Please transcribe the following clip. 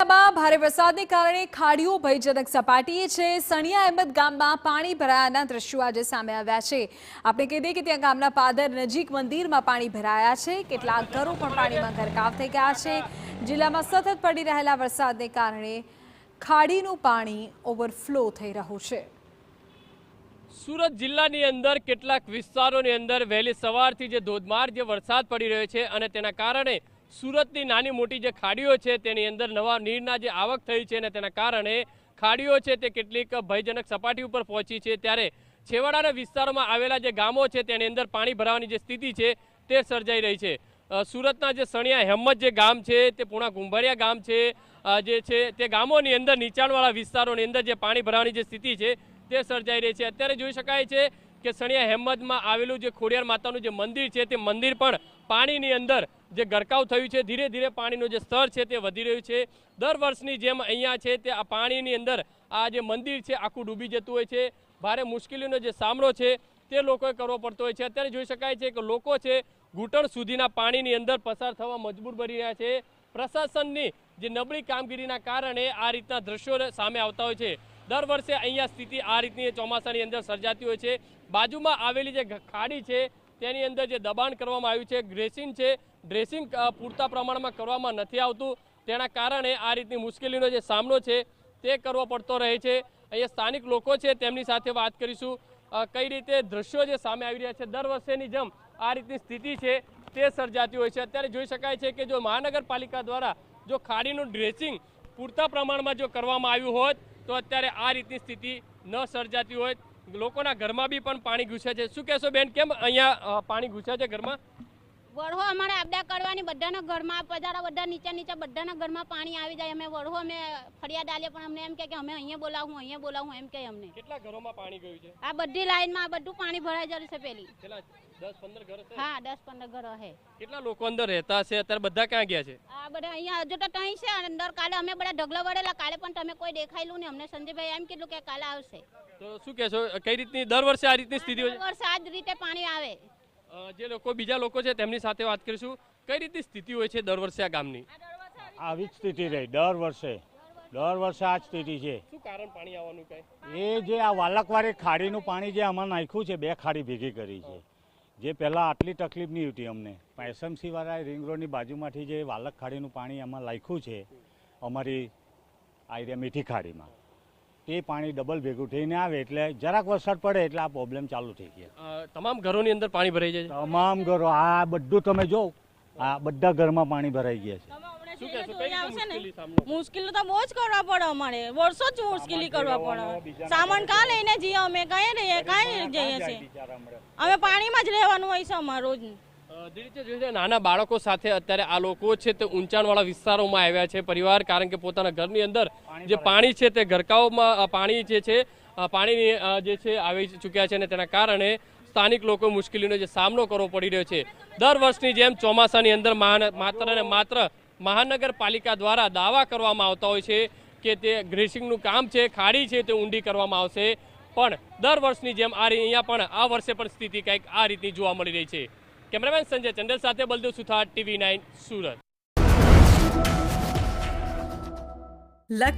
જિલ્લામાં ભારે વરસાદને કારણે ખાડીઓ ભયજનક સપાટીએ છે। સણિયા અહેમદ ગામમાં પાણી ભરાયાના દ્રશ્યો આજે સામે આવ્યા છે। આપણે કહી દઈએ કે ત્યાં ગામના પાદર નજીક મંદિરમાં પાણી ભરાયા છે। કેટલાક ઘરો પણ પાણીમાં ગરકાવ થઈ ગયા છે। જિલ્લામાં સતત પડી રહેલા વરસાદને કારણે ખાડીનું પાણી ઓવરફ્લો થઈ રહ્યું છે। સુરત જિલ્લાની અંદર કેટલાક વિસ્તારોની અંદર વહેલી સવારથી જે ધોધમાર જે વરસાદ પડી રહ્યો છે અને તેના કારણે સુરતની નાની મોટી જે ખાડીઓ છે તેની અંદર નવા નીરના જે આવક થઈ છે અને તેના કારણે ખાડીઓ છે તે કેટલીક ભયજનક સપાટી ઉપર પહોંચી છે। ત્યારે છેવાડાના વિસ્તારોમાં આવેલા જે ગામો છે તેની અંદર પાણી ભરાવાની જે સ્થિતિ છે તે સર્જાઈ રહી છે। સુરતના જે સણિયા હેમત જે ગામ છે તે પૂણા કુંભારિયા ગામ છે તે ગામોની અંદર નીચાણવાળા વિસ્તારોની અંદર જે પાણી ભરાવાની જે સ્થિતિ છે તે સર્જાઈ રહી છે। અત્યારે જોઈ શકાય છે કે સણિયા હેમદમાં આવેલું જે ખોડિયાર માતાનું જે મંદિર છે તે મંદિર પણ પાણીની અંદર જે ગરકાવ થયું છે। ધીરે ધીરે પાણીનું જે સ્તર છે તે વધી રહ્યું છે। દર વર્ષની જેમ અહીંયા છે તે આ પાણીની અંદર આ જે મંદિર છે આખું ડૂબી જતું હોય છે। ભારે મુશ્કેલીનો જે સામનો છે તે લોકોએ કરવો પડતો હોય છે। અત્યારે જોઈ શકાય છે કે લોકો છે ઘૂંટણ સુધીના પાણીની અંદર પસાર થવા મજબૂર બની રહ્યા છે। પ્રશાસનની જે નબળી કામગીરીના કારણે આ રીતના દ્રશ્યો સામે આવતા હોય છે। દર વર્ષે અહીંયા સ્થિતિ આ રીતની ચોમાસાની અંદર સર્જાતી હોય છે। બાજુમાં આવેલી જે ખાડી છે તેની અંદર જે દબાણ કરવામાં આવ્યું છે, ડ્રેસિંગ પૂરતા પ્રમાણમાં કરવામાં નથી આવતું, તેના કારણે આ રીતની મુશ્કેલીનો જે સામનો છે તે કરવો પડતો રહે છે। અહીંયા સ્થાનિક લોકો છે તેમની સાથે વાત કરીશું કઈ રીતે દ્રશ્યો જે સામે આવી રહ્યા છે। દર વર્ષેની જેમ આ રીતની સ્થિતિ છે તે સર્જાતી હોય છે। અત્યારે જોઈ શકાય છે કે જો મહાનગરપાલિકા દ્વારા જો ખાડીનું ડ્રેસિંગ પૂરતા પ્રમાણમાં જો કરવામાં આવ્યું હોત તો અત્યારે આ રીતની સ્થિતિ ન સર્જાતી હોય। લોકોના ઘરમાં બી પણ પાણી ઘૂસ્યા છે। શું કહેશો બેન, કેમ અહીંયા પાણી ઘૂસ્યા છે ઘરમાં? વરહો અમારે આપદા કરવાની બધાના ઘરમાં પધારા બધા નીચે બધાના ઘરમાં પાણી આવી જાય। અમે વરહો અમે ફરિયાદ આલીએ પણ અમને એમ કે અમે અહીંયા બોલાવું એમ કે અમને। કેટલા ઘરોમાં પાણી ગયું છે? આ બધી લાઈનમાં આ બધું પાણી ભરાઈ જશે છે પેલી। કેટલા 10-15 ઘર છે? હા 10-15 ઘરો છે। કેટલા લોકો અંદર રહેતા છે? અત્યારે બધા ક્યાં ગયા છે? આ બધા અહીંયા હજુ તો તહીં છે અંદર। કાલે અમે બધા ઢગલો વળેલા, કાલે પણ તમે કોઈ દેખાયેલું નહીં અમને। સંજયભાઈ એમ કીધું કે કાલે આવશે। તો શું કહેશો, કઈ રીતની દર વર્ષે આ રીતની સ્થિતિ હોય છે? દર વર્ષે આ જ રીતે પાણી આવે। જે લોકો બીજા લોકો છે તેમની સાથે વાત કરીશું, કઈ રીતની સ્થિતિ હોય છે દર વર્ષે આ ગામની? આવી જ સ્થિતિ રહી દર વર્ષે આ જ સ્થિતિ છે। શું કારણ પાણી આવવાનું કઈ? એ જે આ વાલકવાળી ખાડીનું પાણી જે આમાં નાખ્યું છે, બે ખાડી ભેગી કરી છે, જે પહેલાં આટલી તકલીફ નહીં હતી અમને। એસએમસી વાળા રિંગ રોડની બાજુમાંથી જે વાલક ખાડીનું પાણી આમાં નાખ્યું છે અમારી આઈડિયા મીઠી ખાડીમાં, તે પાણી ડબલ ભેગું થઈને આવે એટલે જરાક વરસાદ પડે એટલે આ પ્રોબ્લેમ ચાલુ થઈ ગયા। તમામ ઘરોની અંદર પાણી ભરાઈ જાય છે? તમામ ઘરો, આ બધું તમે જો, આ બધા ઘરમાં પાણી ભરાઈ ગયા છે। શું કહેશો, કઈ રીતે મુશ્કેલી સામનો? મુશ્કેલી તો બહુ જ કરવા પડે અમારે, વર્ષો જ મુશ્કેલી કરવા પડે। સામાન કાં લઈને જઈએ અમે, કઈ રહીએ કાંઈ જઈએ છીએ અમે, પાણીમાં જ રહેવાનું હોય છે અમારે રોજ। નાના બાળકો સાથે અત્યારે આ લોકો છે તે ઊંચાણવાળા વિસ્તારોમાં આવ્યા છે પરિવાર, કારણ કે પોતાના ઘરની અંદર જે પાણી છે તે ગરકાવમાં પાણી જે છે આવી ચૂક્યા છે અને તેના કારણે સ્થાનિક લોકો મુશ્કેલીનો જે સામનો કરવો પડી રહ્યો છે। દર વર્ષની જેમ ચોમાસાની અંદર માત્ર ને માત્ર મહાનગરપાલિકા દ્વારા દાવા કરવામાં આવતા હોય છે કે તે ગ્રેસિંગનું કામ છે, ખાડી છે તે ઊંડી કરવામાં આવશે, પણ દર વર્ષની જેમ અહીંયા પણ આ વર્ષે પણ સ્થિતિ કંઈક આ રીતની જોવા મળી રહી છે। કેમેરામેન સંજય ચંડેલ સાથે બલદેવ સુથાર, TV9 સુરત।